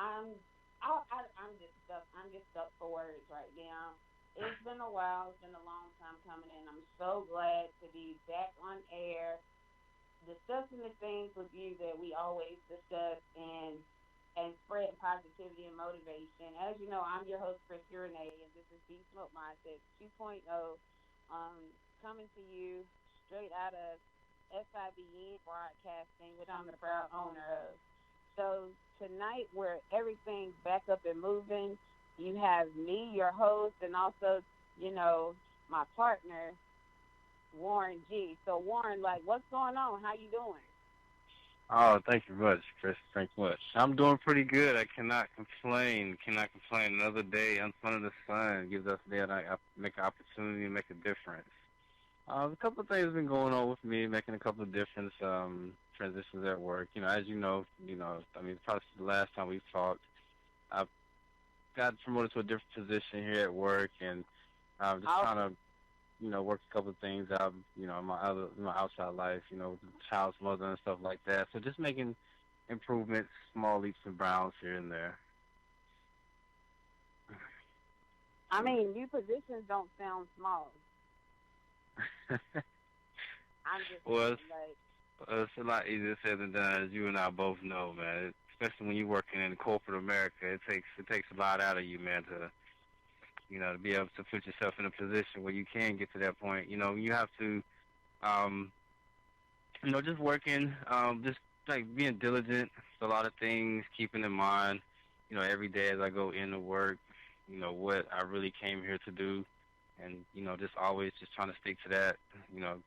I'm I'm just stuck. I'm just stuck for words right now. It's been a while. It's been a long time coming, and I'm so glad to be back on air discussing the things with you that we always discuss and spreading positivity and motivation. As you know, I'm your host, Chris Renee, and this is Beast Smoke Mindset 2.0, coming to you straight out of SIBN Broadcasting, which I'm the proud owner of. So tonight, where everything's back up and moving, you have me, your host, and also, you know, my partner, Warren G. So Warren, like, what's going on? How you doing? Oh, thank you much, Chris. Thanks much. I'm doing pretty good. I cannot complain. Cannot complain. Another day in front of the sun gives us a day that I make an opportunity to make a difference. A couple of things have been going on with me, making a couple of different transitions at work. I mean, probably the last time we talked, I got promoted to a different position here at work, and I'm just trying Awesome. to work a couple of things out, in my outside life, with the child's mother and stuff like that. So just making improvements, small leaps and bounds here and there. I mean, new positions don't sound small. I'm just Well, saying, like, it's a lot easier said than done, as you and I both know, man. Especially when you're working in corporate America, it takes a lot out of you, man, to to be able to put yourself in a position where you can get to that point. You have to, um, just working, just like being diligent. A lot of things, keeping in mind, every day as I go into work, what I really came here to do, and just always just trying to stick to that. You know,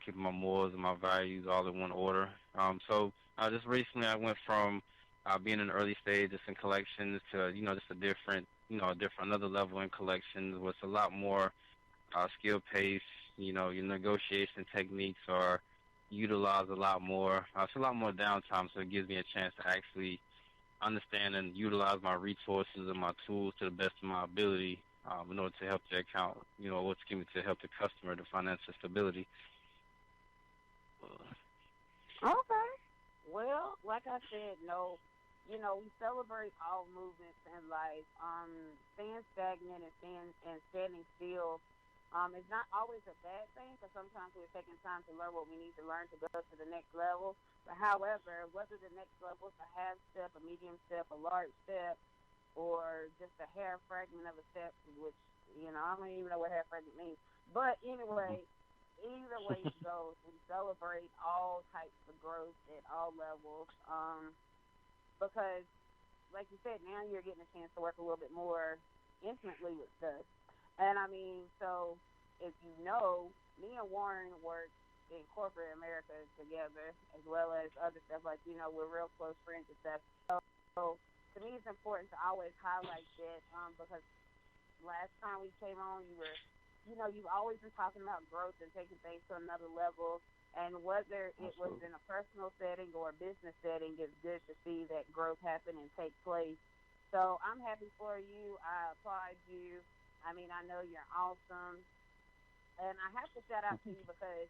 keeping my morals and my values all in one order. So just recently, I went from being in the early stage just in collections to just a different, another level in collections with a lot more skill pace. Your negotiation techniques are utilized a lot more. It's a lot more downtime, so it gives me a chance to actually understand and utilize my resources and my tools to the best of my ability in order to help the account, what's given to help the customer, the financial stability. okay. Well, like I said, no, we celebrate all movements in life. Staying stagnant and standing still, is not always a bad thing because sometimes we're taking time to learn what we need to learn to go to the next level. But however, whether the next level is a half step, a medium step, a large step, or just a hair fragment of a step, which I don't even know what hair fragment means. But anyway, either way it goes, we celebrate all types of growth at all levels. Because, like you said, now you're getting a chance to work a little bit more intimately with us. And I mean, so if you know, me and Warren work in corporate America together, as well as other stuff. Like we're real close friends and stuff. So to me, it's important to always highlight that because last time we came on, you've always been talking about growth and taking things to another level. And whether it was Absolutely. in a personal setting or a business setting, it's good to see that growth happen and take place. So I'm happy for you. I applaud you. I mean, I know you're awesome. And I have to shout out to you because,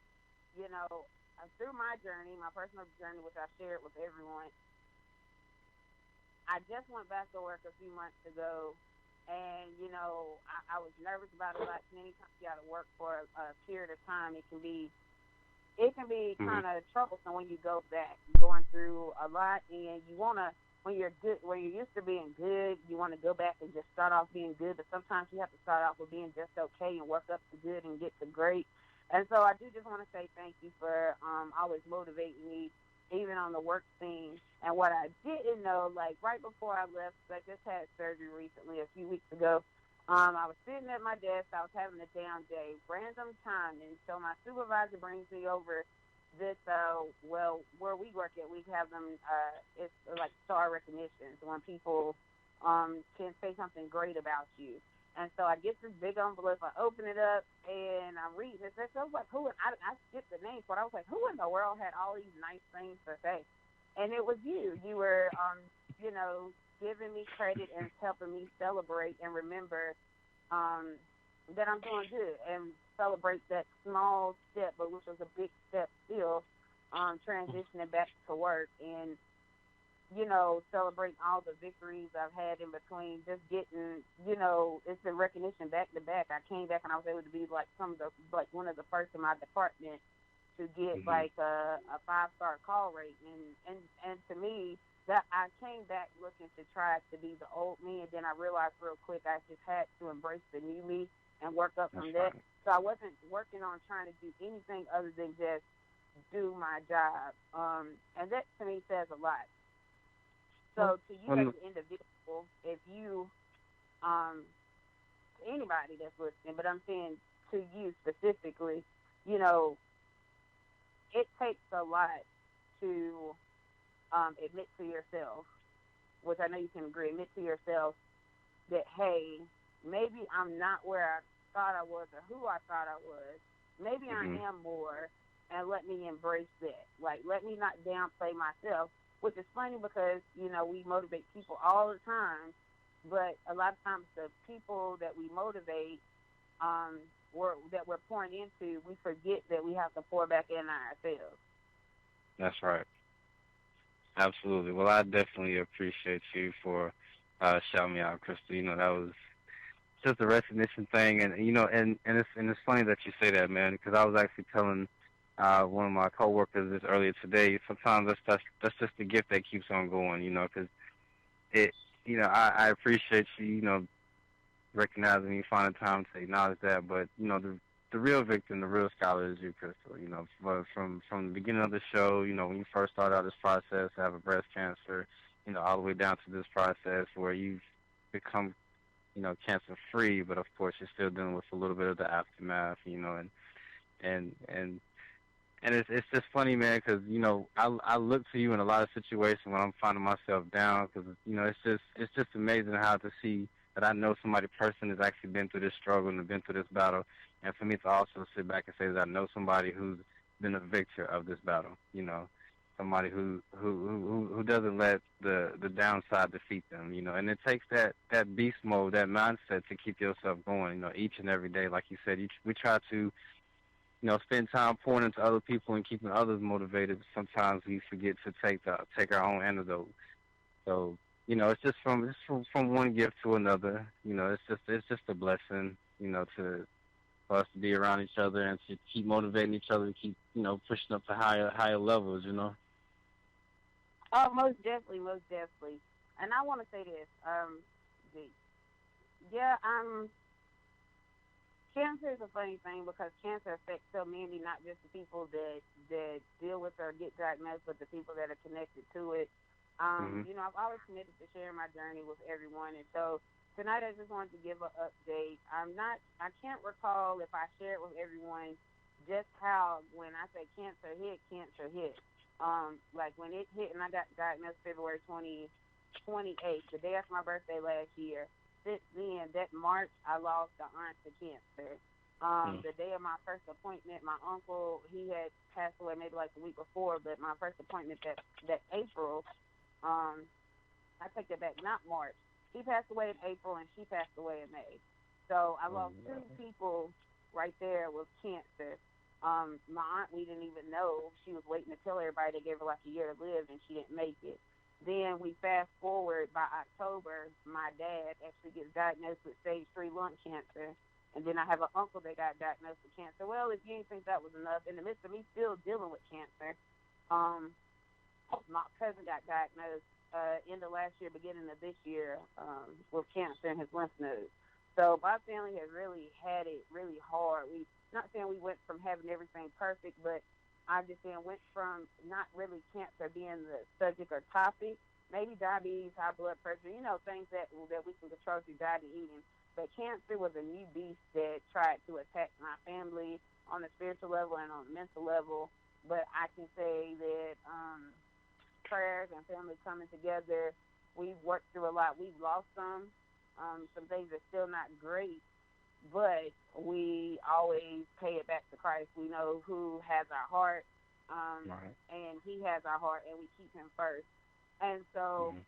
through my journey, my personal journey, which I shared with everyone, I just went back to work a few months ago, and I was nervous about it. Like anytime you got to work for a period of time, it can be Mhm. kind of troublesome when you go back, going through a lot, and you wanna when you're good, when you're used to being good, you want to go back and just start off being good. But sometimes you have to start off with being just okay and work up to good and get to great. And so I do just want to say thank you for always motivating me, even on the work scene. And what I didn't know, like right before I left, 'cause I just had surgery recently, a few weeks ago. I was sitting at my desk. I was having a down day, random time, and so my supervisor brings me over this. Where we work at, we have them. It's like star recognition, so when people can say something great about you. And so I get this big envelope. I open it up and I'm reading it. So I was like, who? I skipped the name, but I was like, who in the world had all these nice things to say? And it was you. You were, you know, giving me credit and helping me celebrate and remember um, that I'm doing good and celebrate that small step, but which was a big step still, transitioning back to work. And celebrating all the victories I've had in between, just getting, it's the recognition back to back. I came back and I was able to be like one of the first in my department to get Mhm. like a 5-star call rate, and to me that I came back looking to try to be the old me, and then I realized real quick I just had to embrace the new me and work up That's from that. right. So I wasn't working on trying to do anything other than just do my job, and that to me says a lot. Well, So to you as well, an individual, if you, um, to anybody that's listening, but I'm saying to you specifically, you know, it takes a lot to admit to yourself, which I know you can agree, admit to yourself that, hey, maybe I'm not where I thought I was or who I thought I was. Maybe I mhm. am more, and let me embrace that. Like, let me not downplay myself, which is funny because, we motivate people all the time, but a lot of times the people that we motivate, that we're pouring into, we forget that we have to pour back in ourselves. That's right. Absolutely. Well, I definitely appreciate you for shouting me out, Crystal. That was just a recognition thing, and it's funny that you say that, man, because I was actually telling one of my coworkers this earlier today. Sometimes that's just the gift that keeps on going, because it, I appreciate you, recognizing me, finding time to acknowledge that, but the real victim, the real scholar is you, Crystal. From the beginning of the show, when you first started out this process, having breast cancer, all the way down to this process where you've become cancer free, but of course you're still dealing with a little bit of the aftermath, and and and it's just funny, man, because I look to you in a lot of situations when I'm finding myself down, because it's just amazing how to see that I know somebody person has actually been through this struggle and been through this battle, and for me to also sit back and say that I know somebody who's been a victor of this battle, somebody who doesn't let the downside defeat them, and it takes that beast mode, that mindset to keep yourself going, each and every day. Like you said, we try to spend time pouring into other people and keeping others motivated. Sometimes we forget to take our own antidote. So, it's just from one gift to another. It's just a blessing. To for us to be around each other and to keep motivating each other and keep pushing up to higher levels. Oh, most definitely, most definitely. And I want to say this. The, yeah, cancer is a funny thing because cancer affects so many, not just the people that deal with or get diagnosed, but the people that are connected to it. Mhm. I've always committed to sharing my journey with everyone, and so tonight I just wanted to give an update. I can't recall if I shared with everyone just how when I say cancer hit. Like when it hit, and I got diagnosed February 28th, the day after my birthday last year. Since then, that March, I lost a aunt to cancer. Mhm. The day of my first appointment, my uncle, he had passed away maybe like the week before, but my first appointment that April, um, I take that back, not March. He passed away in April and she passed away in May. So I Oh, lost two no. people right there with cancer. My aunt, we didn't even know. She was waiting to tell everybody they gave her like a year to live and she didn't make it. Then we fast forward by October, my dad actually gets diagnosed with stage 3 lung cancer. And then I have an uncle that got diagnosed with cancer. Well, if you didn't think that was enough, in the midst of me still dealing with cancer, um, my cousin got diagnosed end of last year, beginning of this year, with cancer in his lymph nodes. So my family has really had it really hard. We not saying we went from having everything perfect, but I just saying went from not really cancer being the subject or topic, maybe diabetes, high blood pressure, things that we can control through diet and eating. But cancer was a new beast that tried to attack my family on the spiritual level and on the mental level. But I can say that prayers and family coming together. We've worked through a lot. We've lost some things are still not great, but we always pay it back to Christ. We know who has our heart, Right. and He has our heart, and we keep Him first. And so Mhm.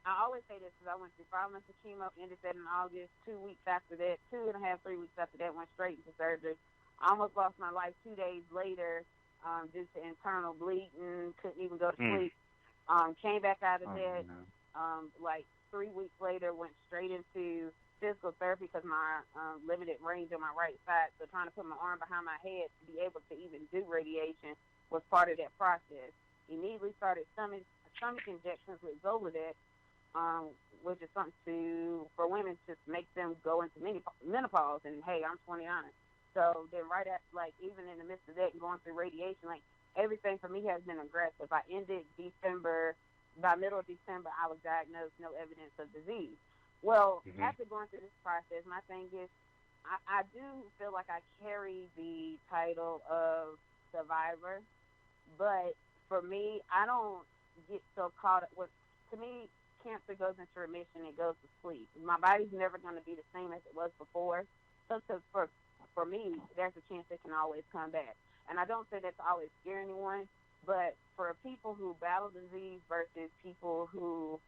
I always say this because I went through 5 months of chemo, ended that in August. 2 weeks after that, 2.5, 3 weeks after that, went straight into surgery. I almost lost my life 2 days later due to internal bleeding. Couldn't even go to Mm. sleep. Came back out of Oh that, man. like 3 weeks later, went straight into physical therapy because my limited range on my right side. So trying to put my arm behind my head to be able to even do radiation was part of that process. Immediately started stomach injections with Zoladex, which is something to for women to make them go into menopause. And hey, I'm 29, so then right at like even in the midst of that and going through radiation, like everything for me has been aggressive. I ended December. By middle of December, I was diagnosed no evidence of disease. Well, Mhm. after going through this process, my thing is I do feel like I carry the title of survivor, but for me, I don't get so caught up with. To me, cancer goes into remission; it goes to sleep. My body's never going to be the same as it was before. So, for me, there's a chance it can always come back. And I don't say that to always scare anyone, but for people who battle disease versus people who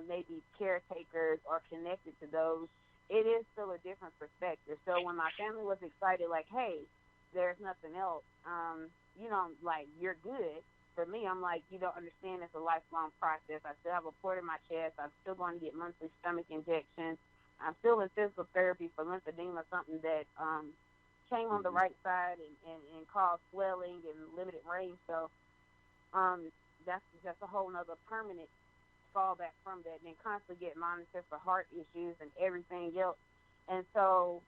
may be caretakers or connected to those, it is still a different perspective. So when my family was excited, like, hey, there's nothing else, like you're good. For me, I'm like, you don't understand. It's a lifelong process. I still have a port in my chest. I'm still going to get monthly stomach injections. I'm still in physical therapy for lymphedema, something that came on the Mhm. right side and caused swelling and limited range. So um, that's just a whole nother permanent fallback from that. And then constantly get monitored for heart issues and everything else. And so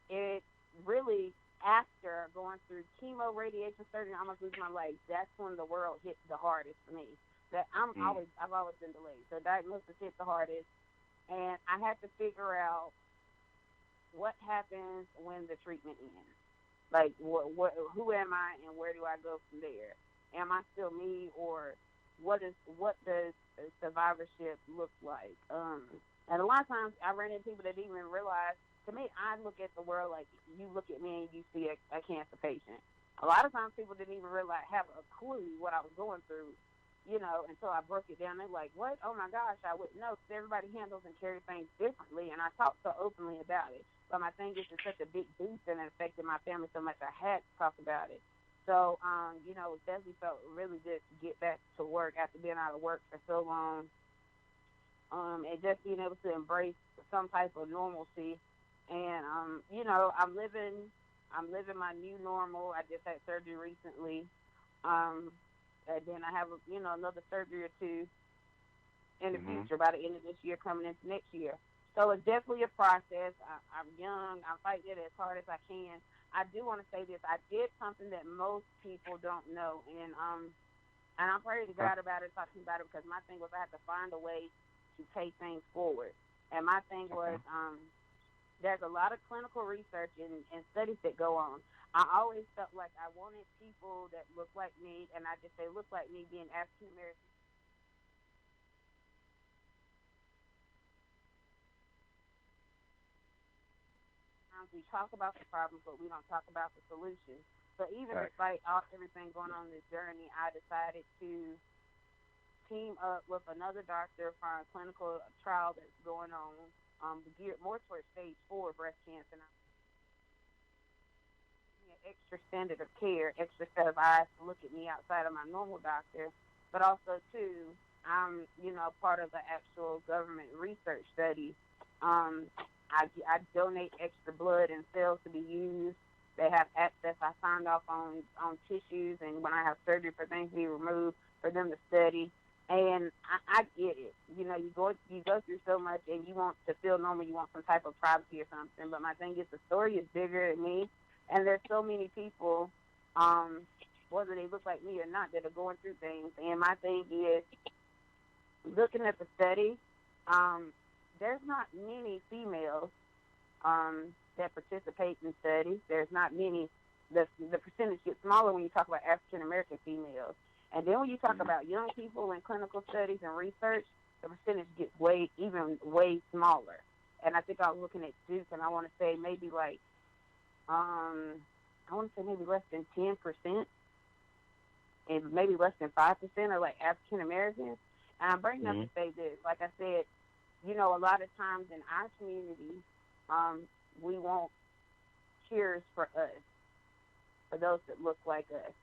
it really after going through chemo, radiation, surgery, I almost lose my legs. That's when the world hit the hardest for me. That Mm. I've always been delayed. So diagnosis hit the hardest, and I had to figure out what happens when the treatment ends. Like who am I and where do I go from there? Am I still me, or what does survivorship look like? And a lot of times I ran into people that didn't even realize. To me, I look at the world like you look at me and you see a cancer patient. A lot of times people didn't even realize have a clue what I was going through, until I broke it down. They're like, "What? Oh my gosh, I wouldn't know." Because everybody handles and carries things differently, and I talk so openly about it. But my thing is, it's such a big beast and it affected my family so much. I had to talk about it. So, it definitely felt really good to get back to work after being out of work for so long. And just being able to embrace some type of normalcy. And, I'm living my new normal. I just had surgery recently. Um, and then I have, another surgery or two in the Mhm. future by the end of this year, coming into next year. So it's definitely a process. I'm young. I'm fighting it as hard as I can. I do want to say this. I did something that most people don't know, and I'm praying to Okay. God about it, talking about it, because my thing was I had to find a way to take things forward. And my thing Okay. was, there's a lot of clinical research and studies that go on. I always felt like I wanted people that look like me, and I just say look like me, being African American. We talk about the problems, but we don't talk about the solutions. So even Right. despite everything going on in this journey, I decided to team up with another doctor for a clinical trial that's going on, geared more towards stage 4 breast cancer. And I'm an extra standard of care, extra set of eyes to look at me outside of my normal doctor, but also too, I'm part of the actual government research study. Um, I donate extra blood and cells to be used. They have access. I signed off on tissues, and when I have surgery for things to be removed for them to study. And I get it. You go through so much, and you want to feel normal. You want some type of privacy or something. But my thing is, the story is bigger than me, and there's so many people, um, whether they look like me or not, that are going through things. And my thing is, looking at the study, um, there's not many females that participate in studies. There's not many. The percentage gets smaller when you talk about African American females, and then when you talk Mhm. about young people in clinical studies and research, the percentage gets way smaller. And I think I was looking at Duke, and I want to say maybe like I want to say maybe less than 10%, and maybe less than 5% are like African Americans. And I'm bringing up Mhm. to say this, like I said, a lot of times in our community, um, we want cures for us, for those that look like us.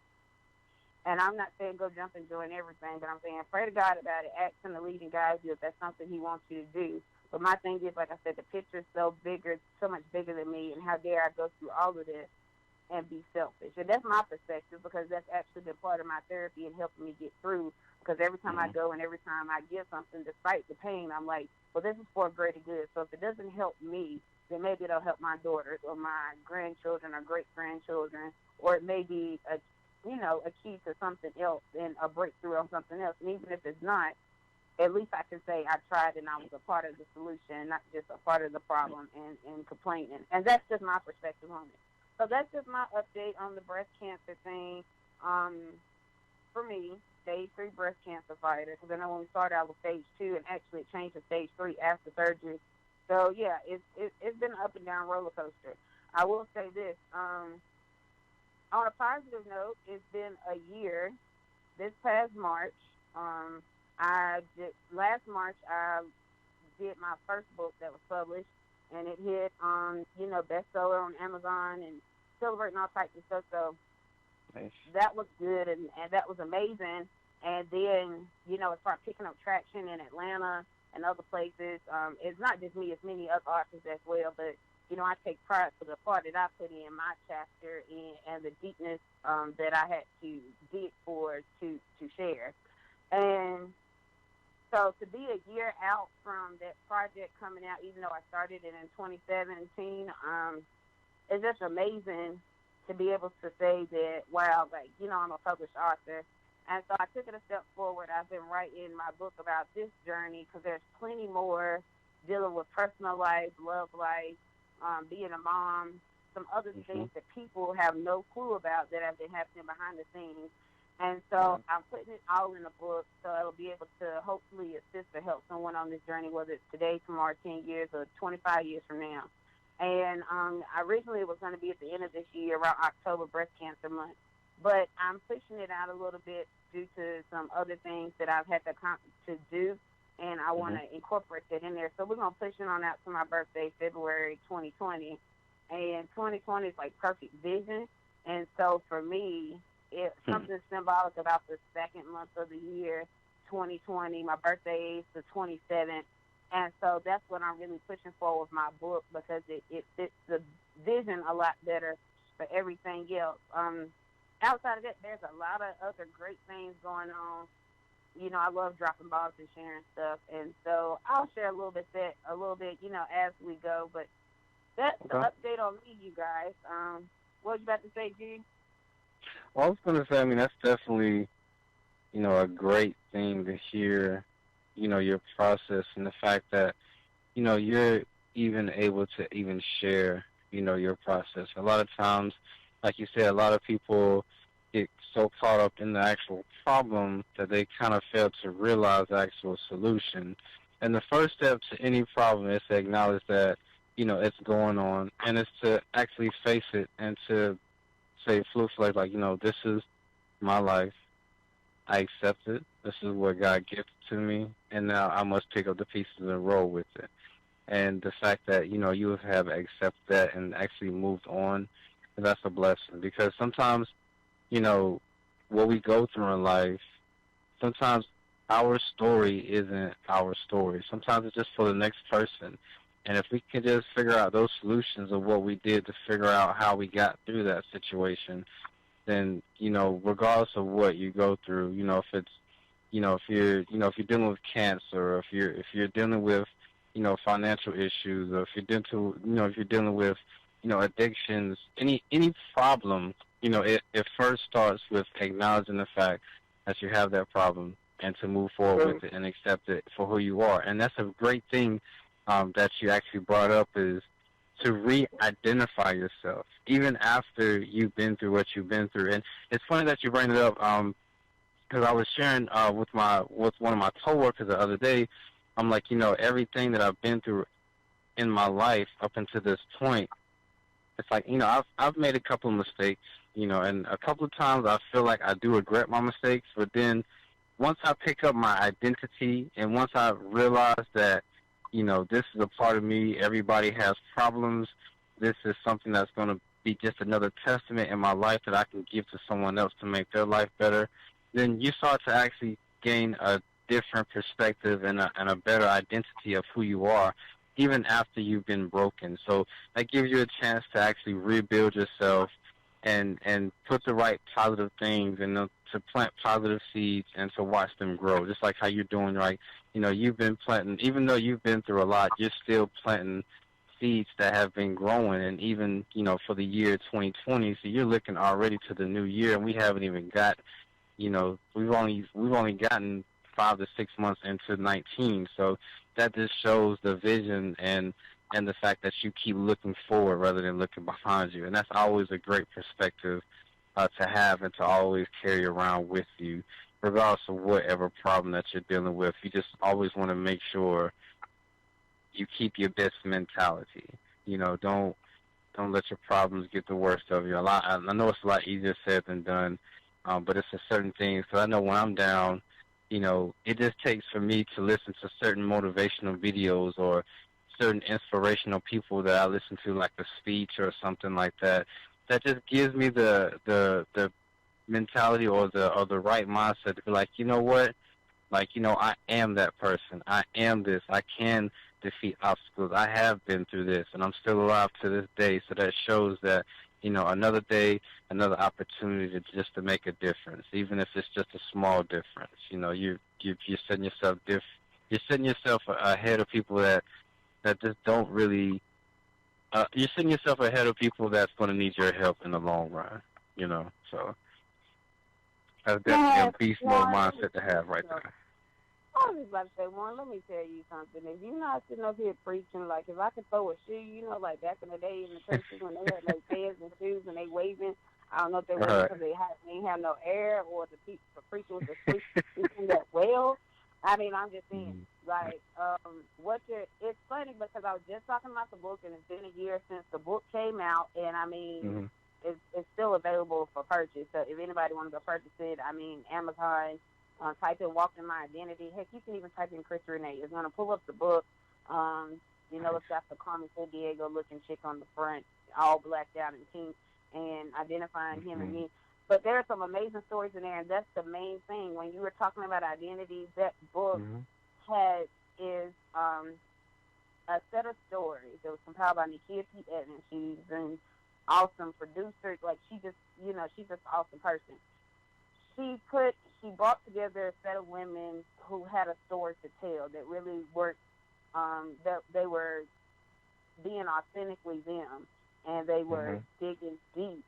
And I'm not saying go jump and join everything, but I'm saying pray to God about it. Ask Him to lead and guide you if that's something He wants you to do. But my thing is, like I said, the picture's so bigger, so much bigger than me, and how dare I go through all of this and be selfish. And that's my perspective, because that's actually been part of my therapy and helping me get through. Because every time I go and every time I give something, despite the pain, I'm like, well, this is for greater good. So if it doesn't help me, then maybe it'll help my daughters or my grandchildren or great-grandchildren, or it may be a key to something else and a breakthrough on something else. And even if it's not, at least I can say I tried and I was a part of the solution, not just a part of the problem and complaining. And that's just my perspective on it. So that's just my update on the breast cancer thing. For me, stage 3 breast cancer fighter, because I know when we started I was stage 2, and actually it changed to stage 3 after surgery. So yeah, it's been an up and down roller coaster. I will say this, on a positive note, it's been a year. This past March, last March I did my first book that was published, and it hit bestseller on Amazon and celebrating all types of stuff. So nice. That was good, and that was amazing. And then, it started picking up traction in Atlanta and other places. It's not just me, it's many other authors as well, but I take pride for the part that I put in my chapter and the deepness that I had to dig for to share. And so to be a year out from that project coming out, even though I started it in 2017, it's just amazing to be able to say that, wow, I'm a published author. And so I took it a step forward. I've been writing my book about this journey, because there's plenty more dealing with personal life, love life, being a mom, some other things that people have no clue about that have been happening behind the scenes. And so I'm putting it all in a book, so it'll be able to hopefully assist or help someone on this journey, whether it's today, tomorrow, 10 years, or 25 years from now. And originally it was going to be at the end of this year, around October, Breast Cancer Month. But I'm pushing it out a little bit due to some other things that I've had to do, and I want to incorporate that in there. So we're going to push it on out to my birthday, February 2020. And 2020 is like perfect vision. And so for me, it's something symbolic about the second month of the year, 2020. My birthday is the 27th. And so that's what I'm really pushing for with my book, because it fits the vision a lot better for everything else. Outside of that, there's a lot of other great things going on. I love dropping balls and sharing stuff. And so I'll share a little bit, as we go. But that's the update on me, you guys. What was you about to say, G? Well, I was going to say, that's definitely, a great thing to hear, your process, and the fact that, you're even able to even share, your process. A lot of times, like you said, a lot of people get so caught up in the actual problem that they kind of fail to realize the actual solution. And the first step to any problem is to acknowledge that, it's going on, and it's to actually face it and to say fluidly, this is my life. I accept it. This is what God gifted to me, and now I must pick up the pieces and roll with it. And the fact that, you have accepted that and actually moved on, that's a blessing. Because sometimes, what we go through in life, sometimes our story isn't our story. Sometimes it's just for the next person. And if we can just figure out those solutions of what we did to figure out how we got through that situation, then, regardless of what you go through, if it's, if you're dealing with cancer, or if you're dealing with, financial issues, or if you're dealing with, addictions, any problem, it first starts with acknowledging the fact that you have that problem, and to move forward with it and accept it for who you are. And that's a great thing that you actually brought up, is to re-identify yourself, even after you've been through what you've been through. And it's funny that you bring it up, because I was sharing with one of my coworkers the other day. I'm like, everything that I've been through in my life up until this point, it's like, I've made a couple of mistakes, and a couple of times I feel like I do regret my mistakes. But then once I pick up my identity, and once I realize that, this is a part of me, everybody has problems, this is something that's going to be just another testament in my life that I can give to someone else to make their life better, then you start to actually gain a different perspective and a better identity of who you are, even after you've been broken. So that gives you a chance to actually rebuild yourself and put the right positive things and to plant positive seeds and to watch them grow. Just like how you're doing, right? You know, you've been planting, even though you've been through a lot, you're still planting seeds that have been growing. And even, you know, for the year 2020, so you're looking already to the new year, and we haven't even got, you know, we've only gotten 5 to 6 months into 19. So that just shows the vision and the fact that you keep looking forward rather than looking behind you. And that's always a great perspective to have and to always carry around with you, regardless of whatever problem that you're dealing with. You just always want to make sure you keep your best mentality. You know, don't let your problems get the worst of you. I know it's a lot easier said than done, but it's a certain thing. So I know when I'm down, you know, it just takes for me to listen to certain motivational videos or certain inspirational people that I listen to, like a speech or something like that. That just gives me the mentality or the right mindset to be like, you know what? Like, you know, I am that person. I am this. I can defeat obstacles. I have been through this, and I'm still alive to this day. So that shows that, you know, another day, another opportunity to make a difference, even if it's just a small difference. You know, you're setting yourself you're setting yourself ahead of people that just don't really, you're setting yourself ahead of people that's going to need your help in the long run, you know. So that's definitely a beast mode mindset to have right there. I was just about to say, Warren, let me tell you something. If you're not sitting up here preaching, like if I could throw a shoe, you know, like back in the day in the churches when they had like pants and shoes and they waving, I don't know if they waving because they didn't have no air or the preacher was asleep in that well. I mean, I'm just saying, like, it's funny because I was just talking about the book, and it's been a year since the book came out, and I mean, it's still available for purchase. So if anybody wants to purchase it, I mean, Amazon, type in Walk in My Identity. Heck, you can even type in Chris Renee. It's going to pull up the book. You know, it's got the Carmen Sandiego looking chick on the front, all blacked out in pink, and identifying him and me. But there are some amazing stories in there, and that's the main thing. When you were talking about identity, that book is a set of stories. It was compiled by Nikia P. Evans. She's an awesome producer. Like, she's just an awesome person. She brought together a set of women who had a story to tell that really worked, that they were being authentically them, and they were digging deep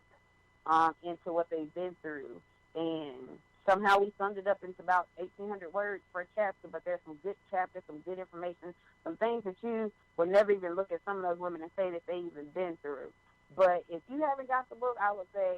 into what they've been through. And somehow we summed it up into about 1,800 words per chapter, but there's some good chapters, some good information, some things that you would never even look at some of those women and say that they even been through. But if you haven't got the book, I would say,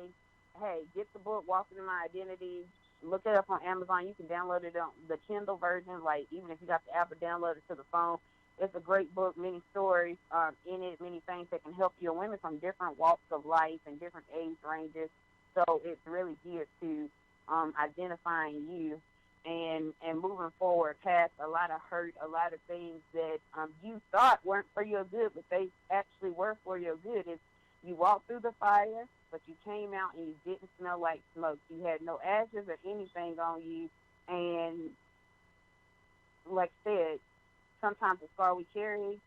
hey, get the book, Walking in My Identity. Look it up on Amazon. You can download it on the Kindle version, like even if you got the app or download it to the phone. It's a great book, many stories in it, many things that can help you. Women from different walks of life and different age ranges. So it's really geared to identifying you and moving forward past a lot of hurt, a lot of things that you thought weren't for your good, but they actually were for your good. It's, you walked through the fire, but you came out and you didn't smell like smoke. You had no ashes or anything on you. And like I said, sometimes the scar we carry,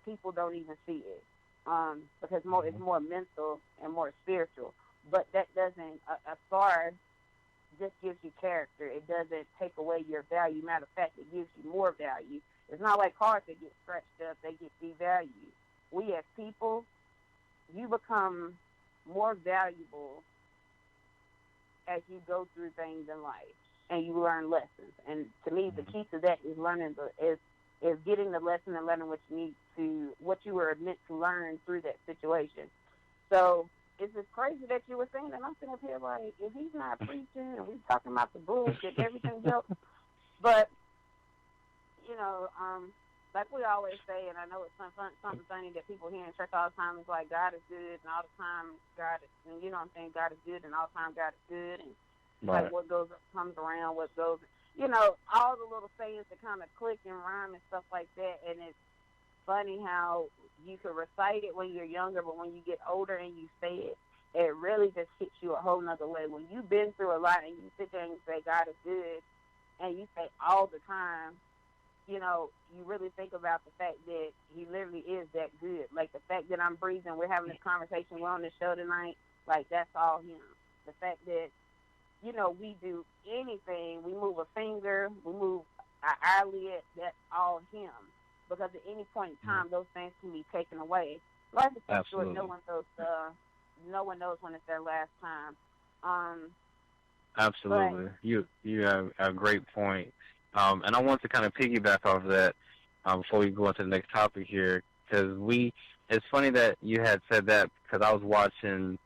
people don't even see it because it's more mental and more spiritual. But that doesn't, a scar just gives you character. It doesn't take away your value. Matter of fact, it gives you more value. It's not like cars that get scratched up, they get devalued. We as people, you become more valuable as you go through things in life and you learn lessons. And to me, the key to that is is getting the lesson and learning what you were meant to learn through that situation. So it's just crazy that you were saying that. I'm sitting up here like, if he's not preaching and we're talking about the bullshit, everything else. But, you know, like we always say, and I know it's something funny that people hear in church all the time, is like God is good and all the time God is, and you know what I'm saying, God is good and all the time God is good, and like what goes up comes around, what goes, you know, all the little sayings that kind of click and rhyme and stuff like that. And funny how you can recite it when you're younger, but when you get older and you say it, it really just hits you a whole nother way. When you've been through a lot and you sit there and you say God is good, and you say all the time, you know, you really think about the fact that he literally is that good. Like the fact that I'm breathing, we're having this conversation, we're on the show tonight, like that's all him. The fact that, you know, we do anything, we move a finger, we move our eyelid, that's all him. Because at any point in time, those things can be taken away. Life is so short, no one knows when it's their last time. Absolutely. You have a great point. And I want to kind of piggyback off of that before we go into the next topic here, because it's funny that you had said that, because I was watching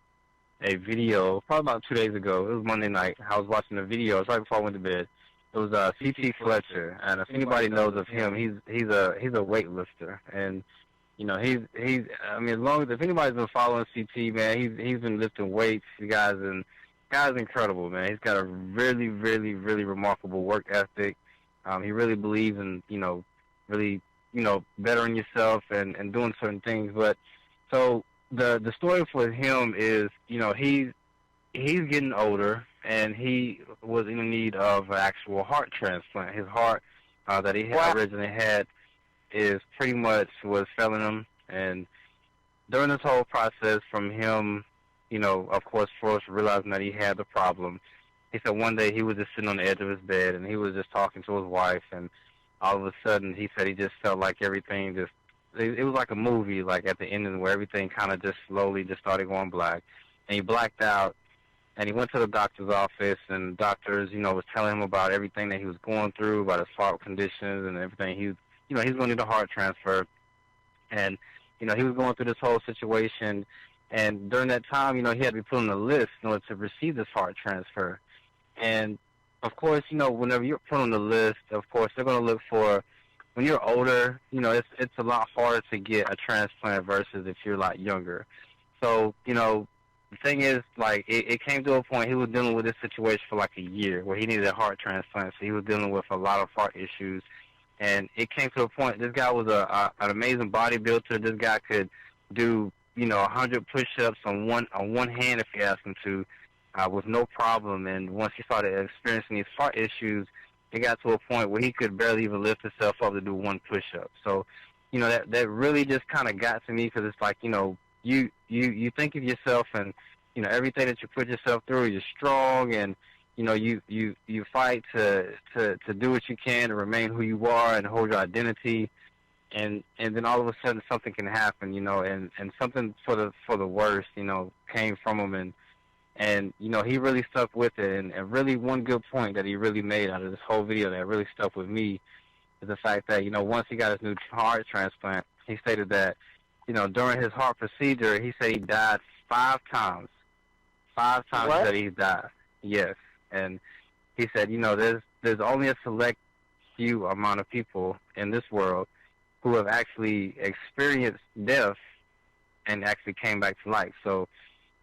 a video probably about 2 days ago. It was Monday night. I was watching a video. It was right before I went to bed. It was C.T. Fletcher, and if anybody knows of him, he's a weightlifter, and you know he's I mean, as long as if anybody's been following C.T., man, he's been lifting weights. The guy's incredible, man. He's got a really, really, really remarkable work ethic. He really believes in, really, bettering yourself and doing certain things. But so the story for him is, he's getting older, and he was in need of an actual heart transplant. His heart that he originally had is pretty much was failing him. And during this whole process, from him, of course, first realizing that he had the problem, he said one day he was just sitting on the edge of his bed, and he was just talking to his wife, and all of a sudden he said he just felt like everything just, it was like a movie, like at the ending where everything kind of just slowly just started going black. And he blacked out, and he went to the doctor's office, and doctors, was telling him about everything that he was going through, about his heart conditions and everything. He's going to need a heart transfer. And, he was going through this whole situation. And during that time, he had to be put on the list in order to receive this heart transfer. And, of course, whenever you're put on the list, of course, they're going to look for, when you're older, it's a lot harder to get a transplant versus if you're a lot younger. So, the thing is, like, it came to a point he was dealing with this situation for like a year where he needed a heart transplant. So he was dealing with a lot of heart issues. And it came to a point, this guy was an amazing bodybuilder. This guy could do 100 push-ups on one hand if you ask him to, with no problem. And once he started experiencing these heart issues, it got to a point where he could barely even lift himself up to do one push-up. So, that really just kind of got to me, because it's like, you think of yourself and, everything that you put yourself through, you're strong, and, you fight to do what you can to remain who you are and hold your identity. And then all of a sudden something can happen, and something for the worst, came from him, and he really stuck with it. And really one good point that he really made out of this whole video that really stuck with me is the fact that, once he got his new heart transplant, he stated that, during his heart procedure, he said he died 5 times. 5 times that he died. Yes. And he said, there's only a select few amount of people in this world who have actually experienced death and actually came back to life. So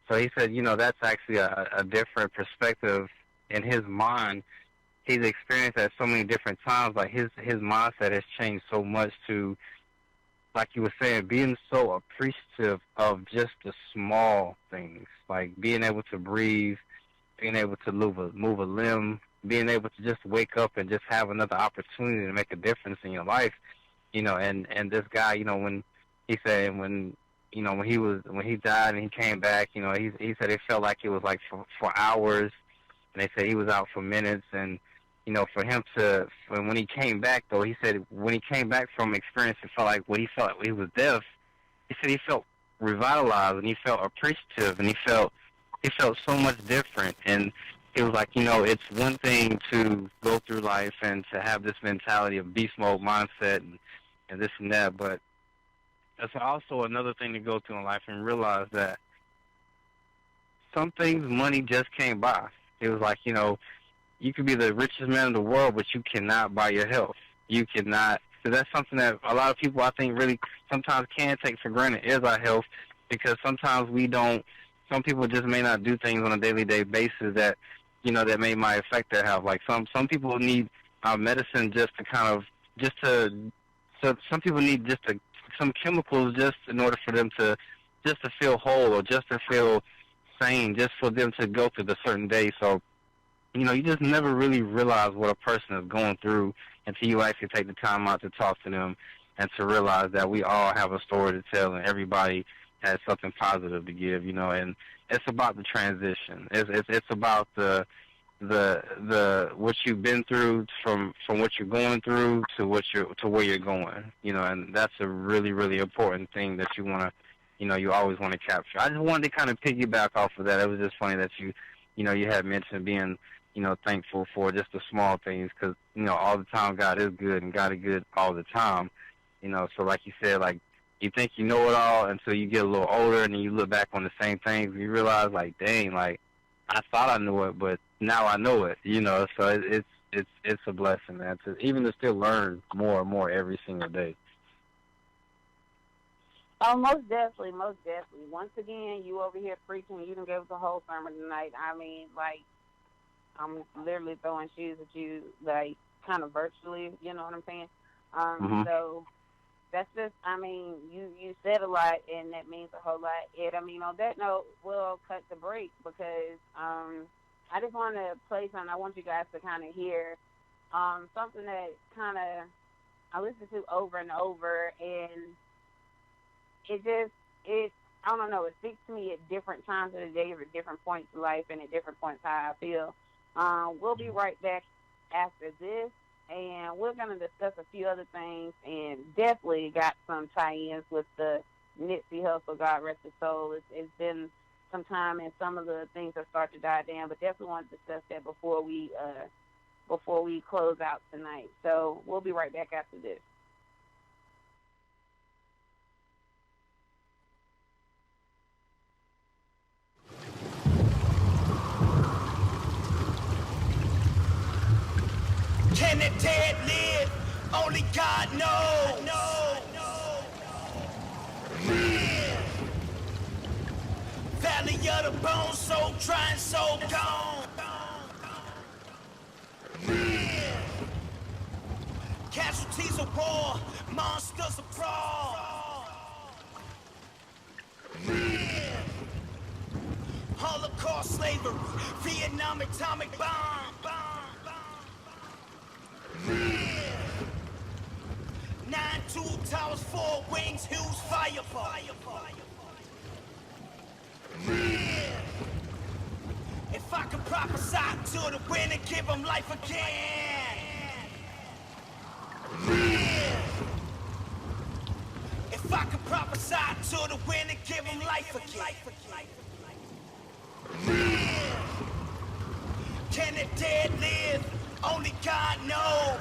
he said, that's actually a different perspective in his mind. He's experienced that so many different times. Like his mindset has changed so much to, like you were saying, being so appreciative of just the small things, like being able to breathe, being able to move a limb, being able to just wake up and just have another opportunity to make a difference in your life. And this guy, when he said when he died and he came back, he said it felt like it was like for hours, and they said he was out for minutes. And for him to, when he came back though, he said when he came back from experience, it felt like when he felt like he was deaf, he said he felt revitalized and he felt appreciative and he felt so much different. And it was like, it's one thing to go through life and to have this mentality of beast mode mindset and this and that, but it's also another thing to go through in life and realize that some things money just can't buy. It was like, you could be the richest man in the world, but you cannot buy your health. You cannot. So that's something that a lot of people, I think, really sometimes can take for granted is our health, because sometimes we don't. Some people just may not do things on a daily basis that, that might affect their health. Like some people need medicine just to kind of, some people need just to some chemicals just in order for them to just to feel whole or just to feel sane, just for them to go through the certain day. So, you just never really realize what a person is going through until you actually take the time out to talk to them and to realize that we all have a story to tell and everybody has something positive to give, and it's about the transition. It's about the what you've been through from what you're going through to where you're going, and that's a really, really important thing that you always want to capture. I just wanted to kind of piggyback off of that. It was just funny that you had mentioned being, thankful for just the small things, because, all the time God is good and God is good all the time, so like you said, like, you think you know it all until you get a little older and then you look back on the same things and you realize, like, dang, like, I thought I knew it, but now I know it, so it's a blessing, man, to still learn more and more every single day. Oh, most definitely, most definitely. Once again, you over here preaching, you done gave us a whole sermon tonight. I mean, like, I'm literally throwing shoes at you, like, kind of virtually, you know what I'm saying? So that's just, I mean, you said a lot, and that means a whole lot. And, I mean, on that note, we'll cut the break because I just want to play something. I want you guys to kind of hear something that kind of I listen to over and over, and I don't know, it speaks to me at different times of the day or at different points in life and at different points how I feel. We'll be right back after this, and we're going to discuss a few other things, and definitely got some tie-ins with the Nipsey Hussle, God rest his soul. It's been some time, and some of the things have started to die down, but definitely want to discuss that before we close out tonight. So we'll be right back after this. Can the dead live? Only God knows. Valley of the bones, so dry and so gone. Casualties of war, monsters of brawl. Holocaust slavery, Vietnam atomic bomb. 9-2 towers, 4 wings, huge fireball. If I could prophesy to the wind and give them life again. If I could prophesy to the wind and give them life again. Can the dead live? Only God knows.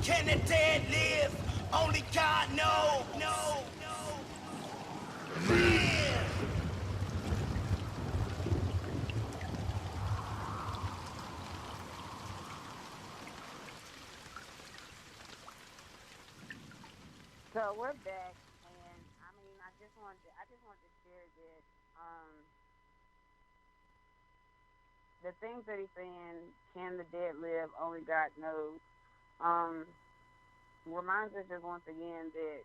Can the dead live? Only God knows. So we're back, and I mean, I just wanted to share that the things that he's saying, can the dead live? Only God knows. Reminds us just once again that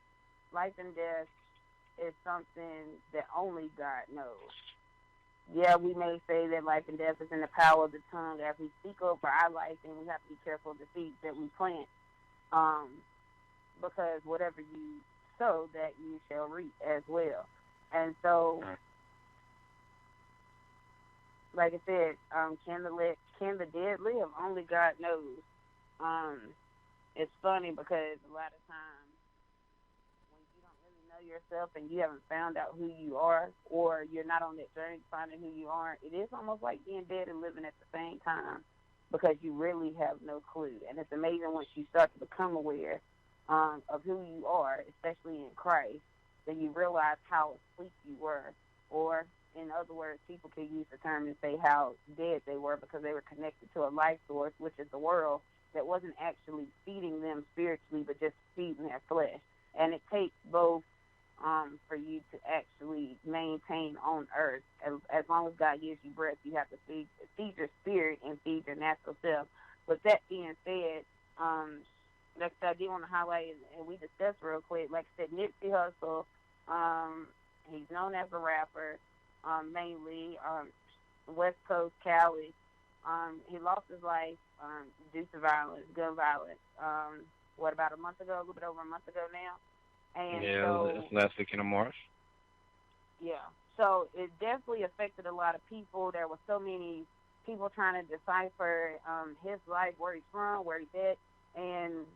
life and death is something that only God knows. Yeah, we may say that life and death is in the power of the tongue. As we speak over our life, then we have to be careful of the seeds that we plant. Because whatever you sow, that you shall reap as well. And so, like I said, can the dead live? Only God knows. It's funny because a lot of times when you don't really know yourself and you haven't found out who you are, or you're not on that journey finding who you are, it is almost like being dead and living at the same time, because you really have no clue. And it's amazing once you start to become aware of who you are, especially in Christ, then you realize how asleep you were, or in other words, people can use the term and say how dead they were because they were connected to a life source, which is the world, that wasn't actually feeding them spiritually, but just feeding their flesh. And it takes both for you to actually maintain on earth. As long as God gives you breath, you have to feed your spirit and feed your natural self. with that being said, like I said, I did want to highlight, and we discussed real quick, like I said, Nipsey Hussle, he's known as a rapper, mainly, West Coast, Cali. He lost his life due to violence, gun violence. About a month ago, a little bit over a month ago now. And yeah, so, it's last weekend of March. yeah. So it definitely affected a lot of people. There were so many people trying to decipher his life, where he's from, where he's at, and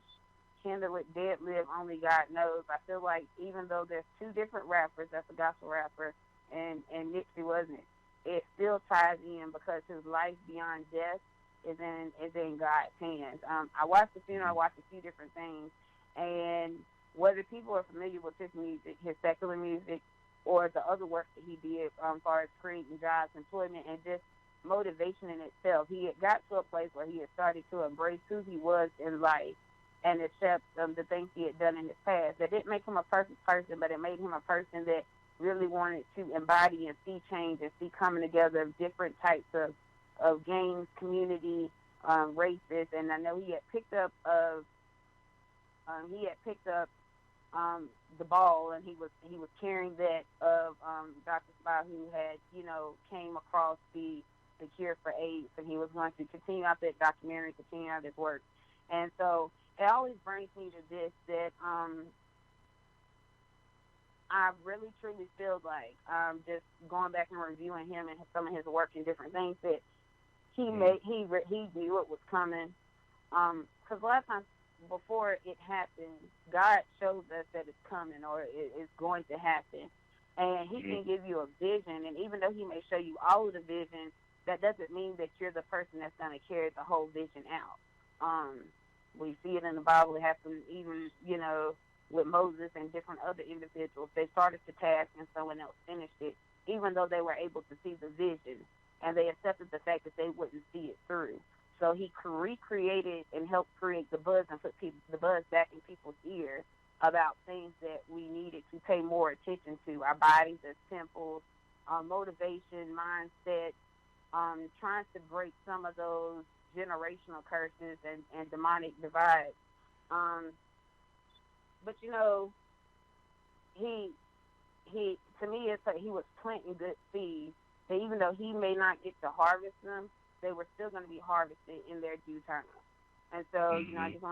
Kendrick Deadlift, only God knows. I feel like even though there's two different rappers, that's a gospel rapper, and Nipsey wasn't, it still ties in because his life beyond death is in God's hands. I watched the funeral, I watched a few different things, and whether people are familiar with his music, his secular music, or the other work that he did as far as creating jobs, employment, and just motivation in itself, he had got to a place where he had started to embrace who he was in life and accept the things he had done in his past. That didn't make him a perfect person, but it made him a person that really wanted to embody and see change and see coming together of different types of gangs, community, races. And I know he had picked up the ball, and he was carrying that of Dr. Spy, who had came across the cure for AIDS, and he was going to continue out that documentary, continue out his work. And so it always brings me to this, that I really truly feel like, just going back and reviewing him and some of his work and different things, that he knew it was coming. Because a lot of times before it happens, God shows us that it's coming or it's going to happen. And he can give you a vision, and even though he may show you all of the vision, that doesn't mean that you're the person that's going to carry the whole vision out. We see it in the Bible. It happened even, with Moses and different other individuals. They started the task and someone else finished it, even though they were able to see the vision, and they accepted the fact that they wouldn't see it through. So he recreated and helped create the buzz and put the buzz back in people's ears about things that we needed to pay more attention to, our bodies as temples, motivation, mindset, trying to break some of those generational curses and demonic divides. But he to me, it's like he was planting good seeds that even though he may not get to harvest them, they were still going to be harvested in their due time. And so, I just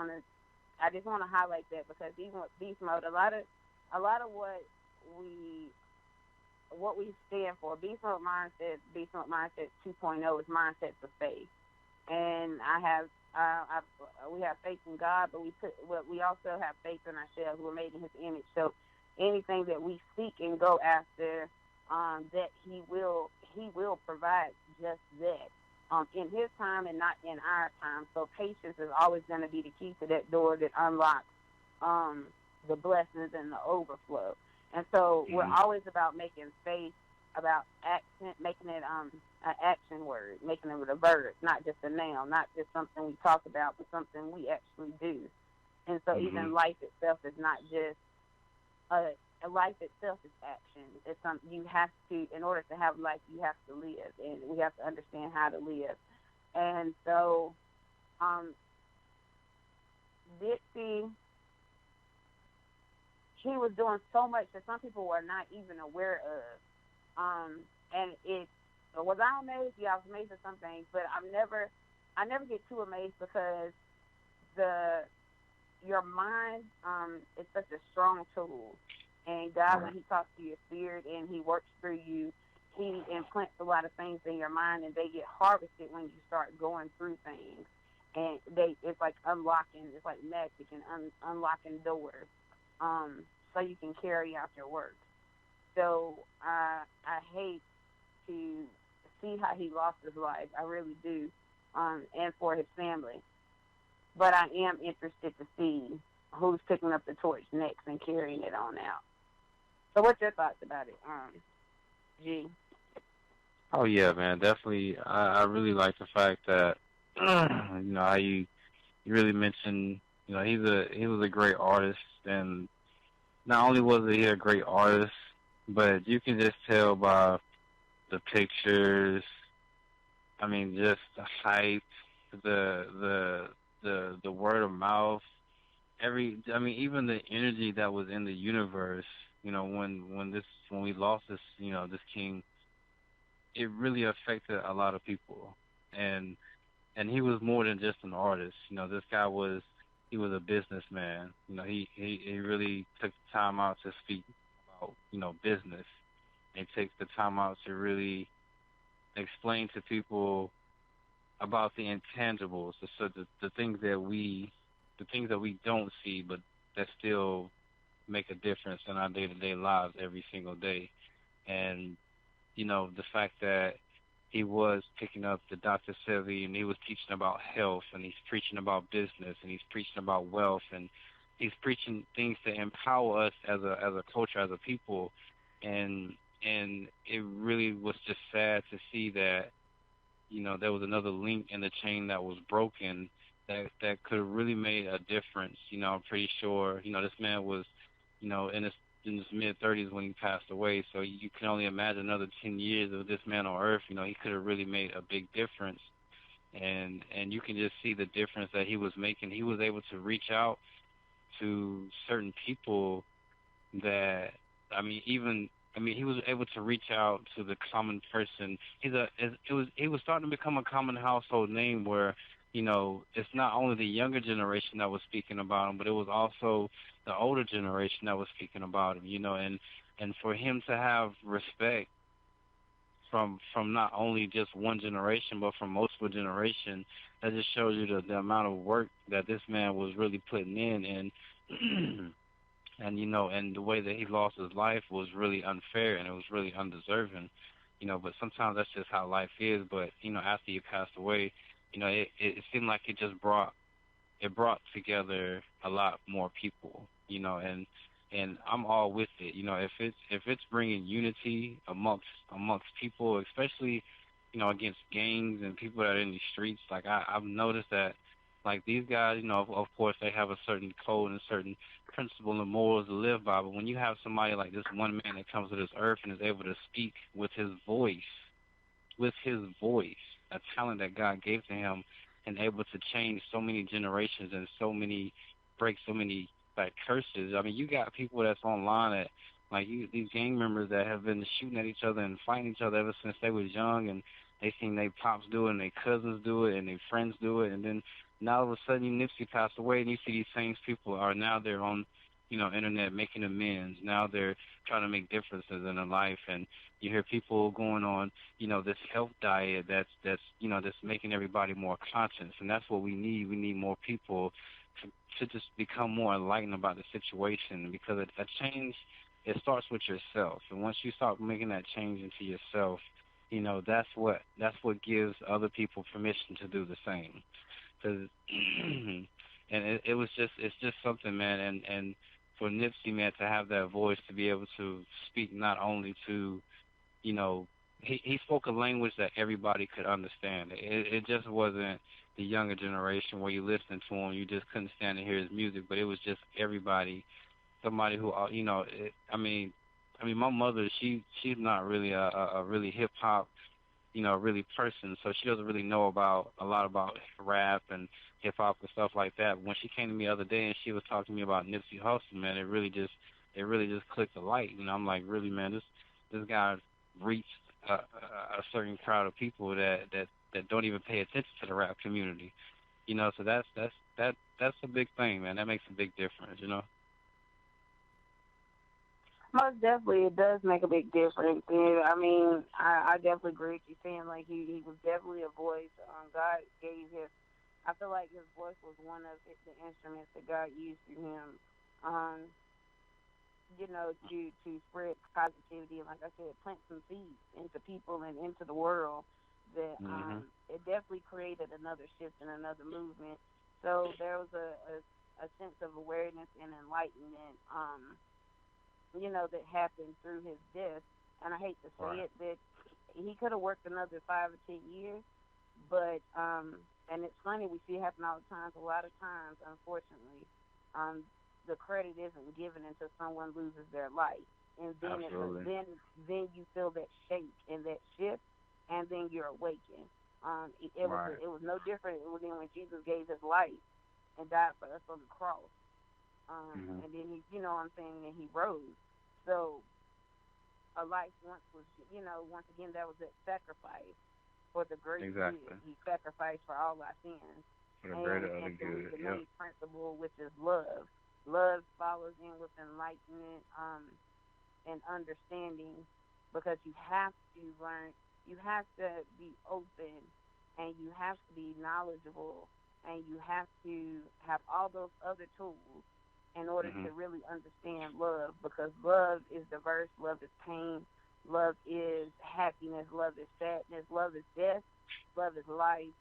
want to highlight that, because even with Beast Mode, a lot of what we stand for, Beast Mode Mindset 2.0 is mindsets of faith. And we have faith in God, but we also have faith in ourselves. We're made in His image. So anything that we seek and go after, that He will provide just that. In His time and not in our time. So patience is always going to be the key to that door that unlocks the blessings and the overflow. And so we're always about making faith, about making it an action word, making it a verb, not just a noun, not just something we talk about, but something we actually do. And so even life itself is not just life itself is action. It's something you have to, in order to have life, you have to live, and we have to understand how to live. And so, Dixie, he was doing so much that some people were not even aware of. And was I amazed? Yeah, I was amazed at some things, but I never get too amazed, because your mind is such a strong tool. And God, when He talks to your spirit and He works through you, He implants a lot of things in your mind, and they get harvested when you start going through things. And it's like unlocking, it's like magic and unlocking doors, so you can carry out your work. So I hate to see how he lost his life. I really do, and for his family. But I am interested to see who's picking up the torch next and carrying it on out. So what's your thoughts about it, G? Oh yeah, man, definitely. I really like the fact that how you really mentioned, he was a great artist, and not only was he a great artist, but you can just tell by the pictures. I mean, just the hype, the word of mouth, even the energy that was in the universe, when we lost this, this king, it really affected a lot of people. And he was more than just an artist. This guy was he was a businessman. He really took the time out to speak about, business. He takes the time out to really explain to people about the intangibles, the things that we don't see, but that still make a difference in our day-to-day lives every single day. And the fact that he was picking up the Dr. Sebi, and he was teaching about health, and he's preaching about business, and he's preaching about wealth, and he's preaching things to empower us as a culture, as a people. And it really was just sad to see that there was another link in the chain that was broken that could have really made a difference. I'm pretty sure this man was in his mid-30s when he passed away. So you can only imagine another 10 years of this man on Earth. He could have really made a big difference. And you can just see the difference that he was making. He was able to reach out to certain people that, he was able to reach out to the common person. He was starting to become a common household name where, it's not only the younger generation that was speaking about him, but it was also the older generation that was speaking about him, and for him to have respect from not only just one generation, but from multiple generations, that just shows you the amount of work that this man was really putting in. And and the way that he lost his life was really unfair, and it was really undeserving, but sometimes that's just how life is. But after he passed away, it seemed like it brought together a lot more people, and I'm all with it. If it's bringing unity amongst people, especially against gangs and people that are in the streets, like I've noticed that, like, these guys, of course they have a certain code and a certain principle and morals to live by, but when you have somebody like this one man that comes to this earth and is able to speak with his voice, a talent that God gave to him, and able to change so many generations and break so many, like, curses. You got people that's online that, like, these gang members that have been shooting at each other and fighting each other ever since they was young, and they seen their pops do it and their cousins do it and their friends do it, and then now all of a sudden Nipsey passed away, and you see these same people are now they're on, internet making amends. Now they're trying to make differences in their life, and you hear people going on, this health diet that's making everybody more conscious, and that's what we need. We need more people to just become more enlightened about the situation, because a change, it starts with yourself, and once you start making that change into yourself, that's what gives other people permission to do the same. Cause, and it's just something, man, and for Nipsey, man, to have that voice, to be able to speak not only to, he spoke a language that everybody could understand. It just wasn't the younger generation where you listen to him, you just couldn't stand to hear his music, but it was just everybody, somebody who, my mother, she's not really a really hip hop, really person, so she doesn't really know a lot about rap and hip hop and stuff like that. But when she came to me the other day and she was talking to me about Nipsey Hussle, man, it really just clicked a light. I'm like, really, man, this guy reached a certain crowd of people that don't even pay attention to the rap community, So that's a big thing, man. That makes a big difference, Most definitely, it does make a big difference. And, I definitely agree with you saying, like, he was definitely a voice. God gave I feel like his voice was one of the instruments that God used through him, to spread positivity. And like I said, plant some seeds into people and into the world that it definitely created another shift and another movement. So there was a sense of awareness and enlightenment, that happened through his death. And I hate to say it, that he could have worked another 5 or 10 years, but and it's funny, we see it happen all the time. A lot of times, unfortunately, the credit isn't given until someone loses their life, and then then you feel that shake and that shift, and then you're awakened. Right. It was no different than when Jesus gave his life and died for us on the cross. Mhm. And then he, you know what I'm saying, and he rose. So a life once was, once again, that was that sacrifice for the greater Exactly. good. He sacrificed for all our sins. For the And, greater of the and to reach good. the Yep. main principle, which is love. Love follows in with enlightenment and understanding, because you have to learn, you have to be open, and you have to be knowledgeable, and you have to have all those other tools in order Mhm. to really understand love, because love is diverse, love is pain, love is happiness, love is sadness, love is death, love is life.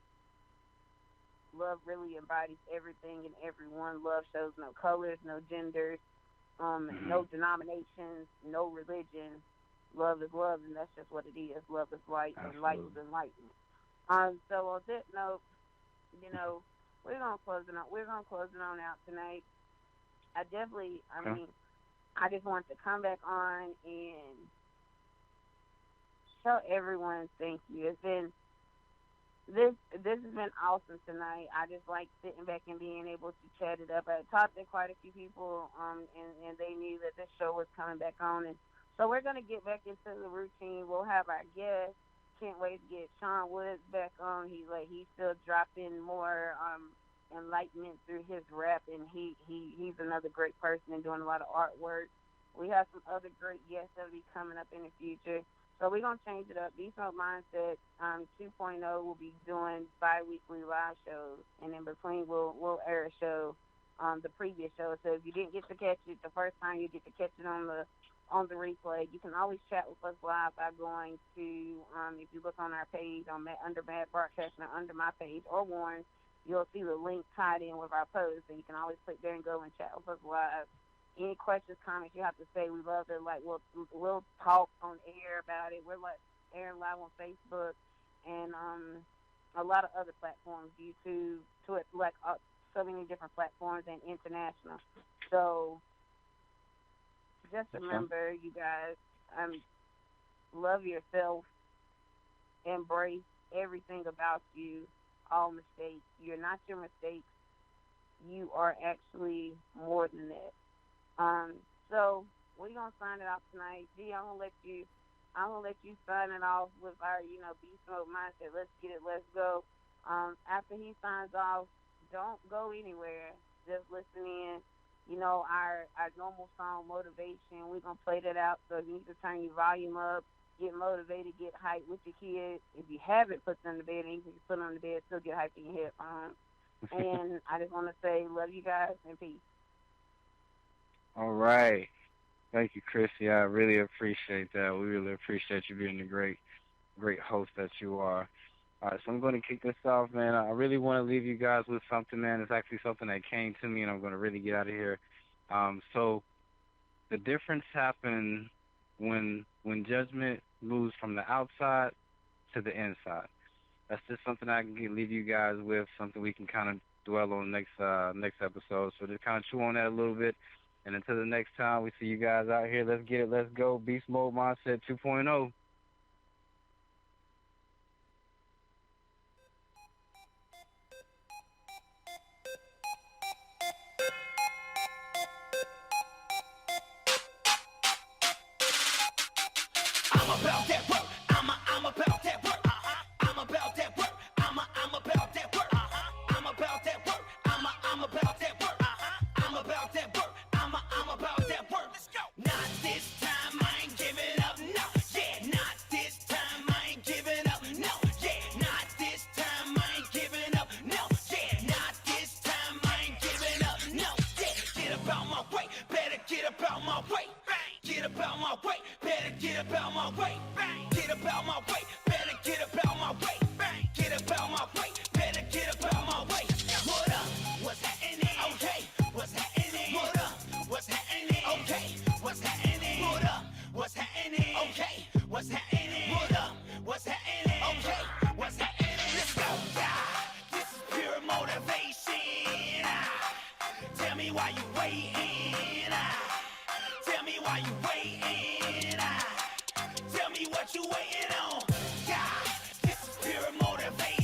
Love really embodies everything and everyone. Love shows no colors, no genders, no Mhm. denominations, no religion. Love is love, and that's just what it is. Love is light, and light is Absolutely. enlightenment. So on that note, we're gonna close it on. We're gonna close it on out tonight. I Okay. mean, I just want to come back on and tell everyone thank you. This has been awesome tonight. I just like sitting back and being able to chat it up. I talked to quite a few people, and they knew that this show was coming back on, and so we're gonna get back into the routine. We'll have our guests. Can't wait to get Sean Woods back on. He's still dropping more enlightenment through his rap, and he's another great person and doing a lot of artwork. We have some other great guests that'll be coming up in the future. So we're gonna change it up. Beast Mode Mindset 2.0 will be doing bi-weekly live shows, and in between we'll air a show, the previous show. So if you didn't get to catch it the first time, you get to catch it on the replay. You can always chat with us live by going to, if you look on our page under Mad Broadcasting or under my page or Warren, you'll see the link tied in with our post, and you can always click there and go and chat with us live. Any questions, comments you have to say, we love to, we'll talk on air about it. We're airing live on Facebook and a lot of other platforms, YouTube, Twitter, so many different platforms and international. So just Okay. remember, you guys, love yourself, embrace everything about you, all mistakes. You're not your mistakes. You are actually more than that. So we're gonna sign it off tonight. G, I'm gonna let you sign it off with our, Beast Mode Mindset. Let's get it, let's go. After he signs off, don't go anywhere. Just listen in. Our normal song Motivation. We're gonna play that out. So if you need to turn your volume up, get motivated, get hyped with your kids. If you haven't put them to bed, and you can put them to bed, still get hyped in your headphones. And I just want to say, love you guys and peace. All right. Thank you, Chrissy. I really appreciate that. We really appreciate you being the great host that you are. All right, so I'm going to kick this off, man. I really want to leave you guys with something, man. It's actually something that came to me, and I'm going to really get out of here. So the difference happens when judgment moves from the outside to the inside. That's just something I can leave you guys with, something we can kind of dwell on next episode. So just kind of chew on that a little bit. And until the next time we see you guys out here, let's get it, let's go. Beast Mode Mindset 2.0. I'm about that work. I'm about that work. I'm about that work. I'm about that work. I'm about that work. I'm about that work. I'm about that work. I'm about that work. Let's go. Not this time, I ain't giving up. No, yeah. Not this time, I ain't giving up. No, yeah. Not this time, I ain't giving up. No, yeah. Not this time, I ain't giving up. No, yeah. Get about my way. Better get about my way. Get about my way. Better get about my way. Get about my way. Better get about my way. Get about my way. Better get about my way. What up? What's happening? Okay. What's happening? What up? What's happening? Okay. What's happening? What up? What's happening? Okay. What's happening? What up? What's happening? Okay. What's happening? Let's go. This is pure motivation. Tell me why you waiting. Tell me why you waiting. Tell me what you waiting on. God, this is pure motivation.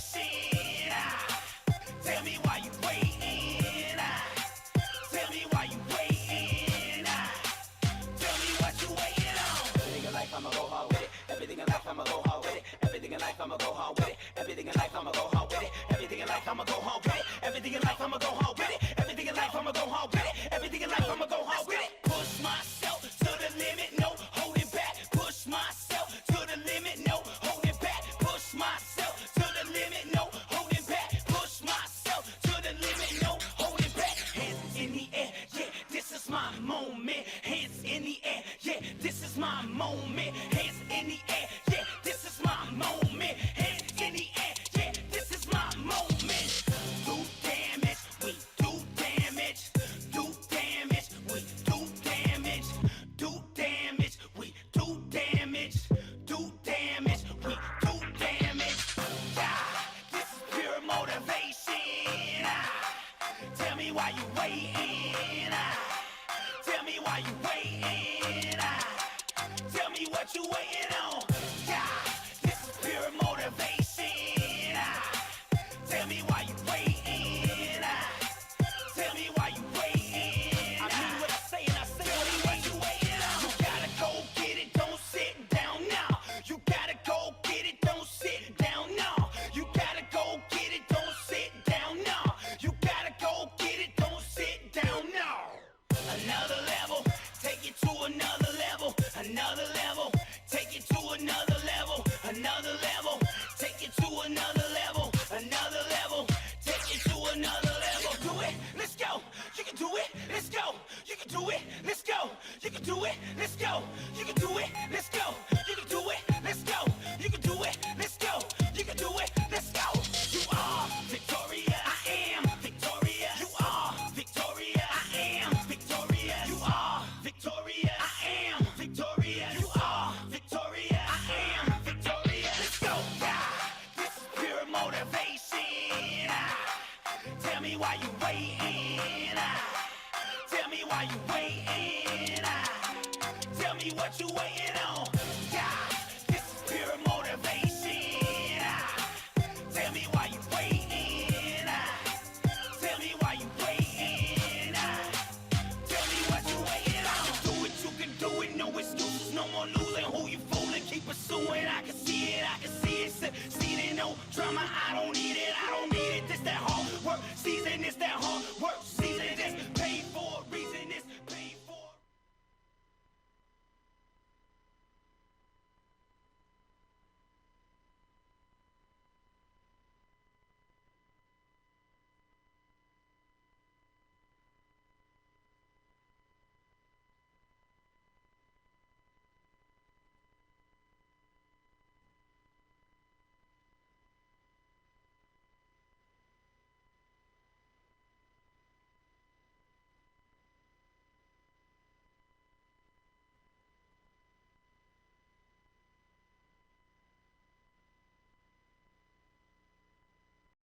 life, I'ma go hard with it. Everything in life, I'ma go hard with it. Everything in life, I'ma go hard with it. Push myself to the limit, no holding back. Push myself to the limit, no holding back. Push myself to the limit, no holding back. Push myself to the limit, no holding back. Hands in the air, yeah, this is my moment. Hands in the air, yeah, this is my moment. Hands in the air, yeah, this is my moment. Hands in the air, yeah, this is my moment. Do damage, we do damage. Do damage, we do damage. Do damage, we do damage. Do damage, we do damage. Yeah, this is pure motivation. Tell me why you waiting. Tell me why you waiting. Tell me what you waiting on. Yeah, this is pure motivation. Tell me why you waiting. Tell me why you waiting. I mean what I say and I say what you waiting on. You gotta go get it, don't sit down now. You gotta go get it, don't sit down now. You gotta go get it, don't sit down now. You gotta go get it, don't sit down now. Another level, take it to another level. Another level, take it to another level. Another level, take it to another level. Another level, take it to another level. Do it, let's go. You can do it, let's go. You can do it, let's go. You can do it, let's go. You can do it, let's go. You can do it, let's go. You can do it, let's go. You can do it, let's go. You are Victoria, I am Victoria. You are Victoria, I am Victoria. You are Victoria, I am Victoria. You are Victoria, I am Victoria. Let's go, yeah. This is pure motivation. Tell me why you waiting. Tell me why you waiting. Tell me what you waiting on.